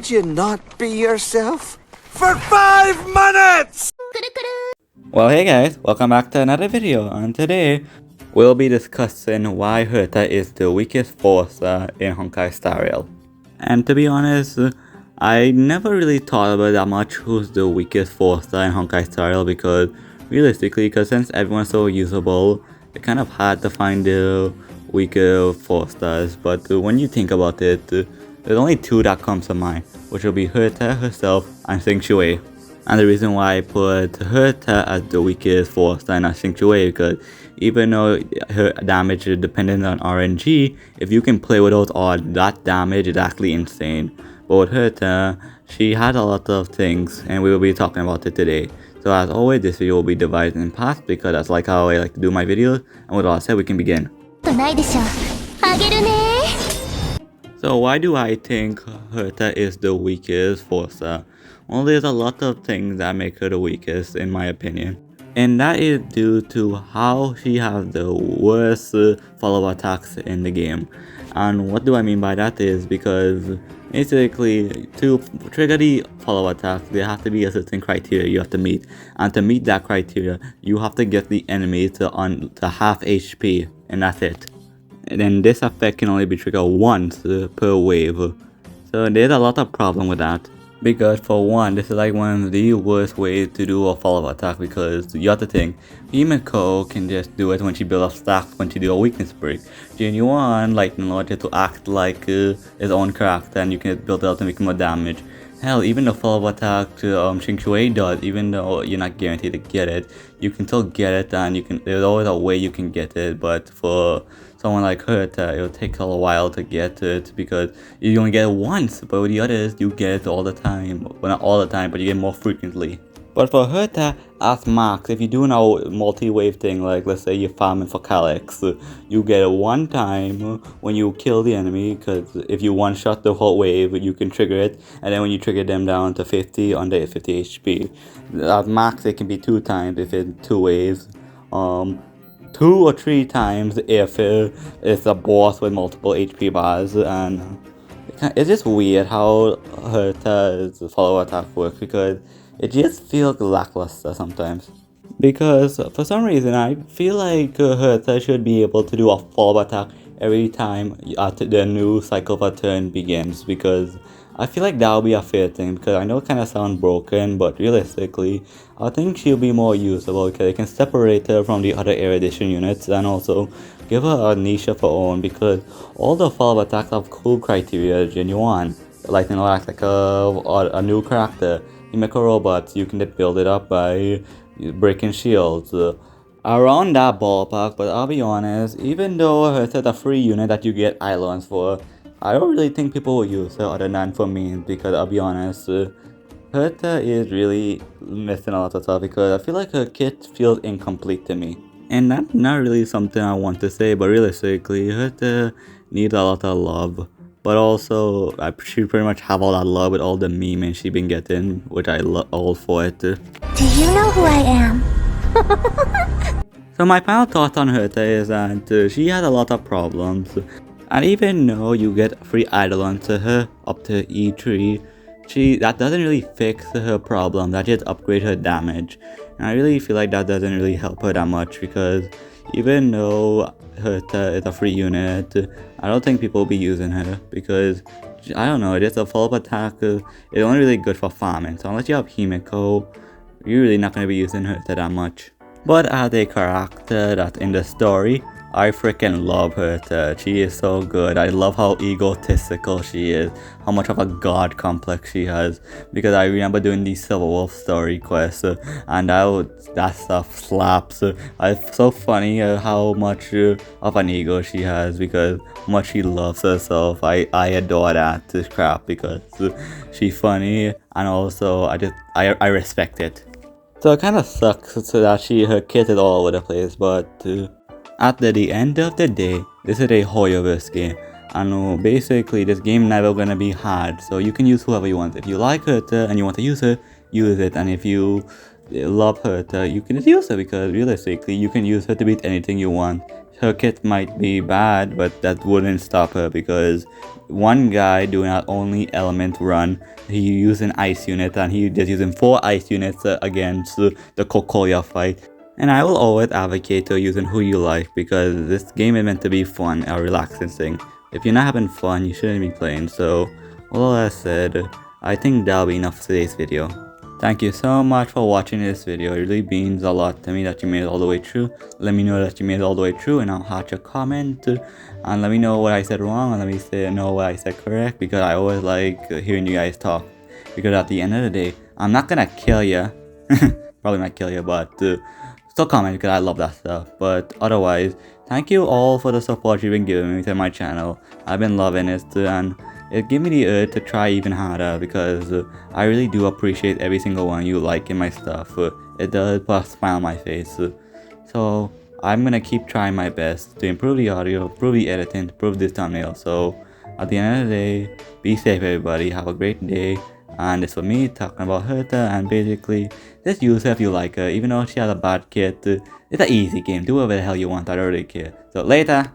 Could you not be yourself? For 5 minutes! Well, hey guys, welcome back to another video, and today we'll be discussing why Herta is the weakest force in Honkai Star Rail. And to be honest, I never really thought about that much who's the weakest force in Honkai Star Rail, because realistically, since everyone's so usable, it's kind of hard to find the weaker force stars. But when you think about it, there's only two that comes to mind, which will be Herta herself and Xingqiu. And the reason why I put Herta as the weakest force star and not Xingqiu, because even though her damage is dependent on RNG, if you can play without all that damage, it's actually insane. But with Herta, she had a lot of things, and we will be talking about it today. So as always, this video will be divided in parts, because that's like how I like to do my videos. And with all that said, we can begin. So why do I think Herta is the weakest force star? Well, there's a lot of things that make her the weakest in my opinion. And that is due to how she has the worst follow-up attacks in the game. And what do I mean by that is because basically to trigger the follow-up attack, there have to be a certain criteria you have to meet. And to meet that criteria, you have to get the enemy to half HP, and that's it. And then this effect can only be triggered once per wave. So there's a lot of problem with that. Because for one, this is like one of the worst ways to do a follow-up attack, because you have to think, Himeko can just do it when she builds up stacks when she do a weakness break. Genuine, like in order to act like his own character, and you can build it up to make more damage. Hell, even the follow-up attack Xingqiu does, even though you're not guaranteed to get it, you can still get it, and there's always a way you can get it. But for someone like Herta, it'll take a while to get it because you only get it once, but with the others, you get it all the time. Well, not all the time, but you get more frequently. But for Herta, as max, if you do a multi-wave thing, like let's say you're farming for Calyx, you get it one time when you kill the enemy, because if you one-shot the whole wave, you can trigger it, and then when you trigger them down to 50, under 50 HP. At max, it can be 2 times if it's 2 waves. 2 or 3 times if it's a boss with multiple HP bars, and it's just weird how Herta's follow-up attack works, because it just feels lackluster sometimes. Because for some reason I feel like Herta should be able to do a follow-up attack every time the new cycle of a turn begins, because I feel like that would be a fair thing, because I know it kind of sounds broken, but realistically, I think she'll be more usable because it can separate her from the other erudition units, and also give her a niche of her own, because all the follow-up attacks have cool criteria, genuine. Like, you know, act like a new character. You make a robot, you can build it up by breaking shields. Around that ballpark, but I'll be honest, even though Herta's a free unit that you get islands for, I don't really think people will use her other than for me, because I'll be honest, Herta is really missing a lot of stuff, because I feel like her kit feels incomplete to me. And that's not really something I want to say, but realistically, Herta needs a lot of love. But also, she pretty much have all that love with all the memes she's been getting, which I love all for it. Do you know who I am? So my final thought on Herta is that she has a lot of problems. And even though you get free eidolons to her up to E3, that doesn't really fix her problem, that just upgrade her damage. And I really feel like that doesn't really help her that much, because even though Herta is a free unit, I don't think people will be using her, because I don't know, just a follow-up attack is only really good for farming. So unless you have Himeko, you're really not going to be using Herta that much. But as a character that's in the story, I freaking love Herta. She is so good. I love how egotistical she is, how much of a god complex she has, because I remember doing the Silver Wolf story quest, and that stuff slaps. It's so funny how much of an ego she has, because how much she loves herself. I adore that crap, because she's funny, and also I respect it. So it kind of sucks that her kit is all over the place, but at the end of the day, this is a Hoyoverse game, and basically this game never gonna be hard, so you can use whoever you want. If you like Herta and you want to use her, use it, and if you love Herta, you can just use her, because realistically you can use her to beat anything you want. her kit might be bad, but that wouldn't stop her because one guy doing not only element run, he used an ice unit and he just using 4 ice units against the Kokoya fight. And I will always advocate to using who you like because this game is meant to be fun and relaxing thing. If you're not having fun, you shouldn't be playing. So, all that said, I think that'll be enough for today's video. Thank you so much for watching this video. It really means a lot to me that you made it all the way through. Let me know that you made it all the way through and I'll heart your comment. And let me know what I said wrong and let me know what I said correct because I always like hearing you guys talk. Because at the end of the day, I'm not gonna kill ya. Probably not kill ya, but still comment because I love that stuff. But otherwise, thank you all for the support you've been giving me to my channel. I've been loving it and it gave me the urge to try even harder because I really do appreciate every single one of you liking my stuff. It does put a smile on my face. So I'm gonna keep trying my best to improve the audio, improve the editing, improve this thumbnail. So at the end of the day, be safe everybody, have a great day. And this was me talking about Herta and basically just use her if you like her. Even though she has a bad kit, it's an easy game. Do whatever the hell you want, I don't really care. So later!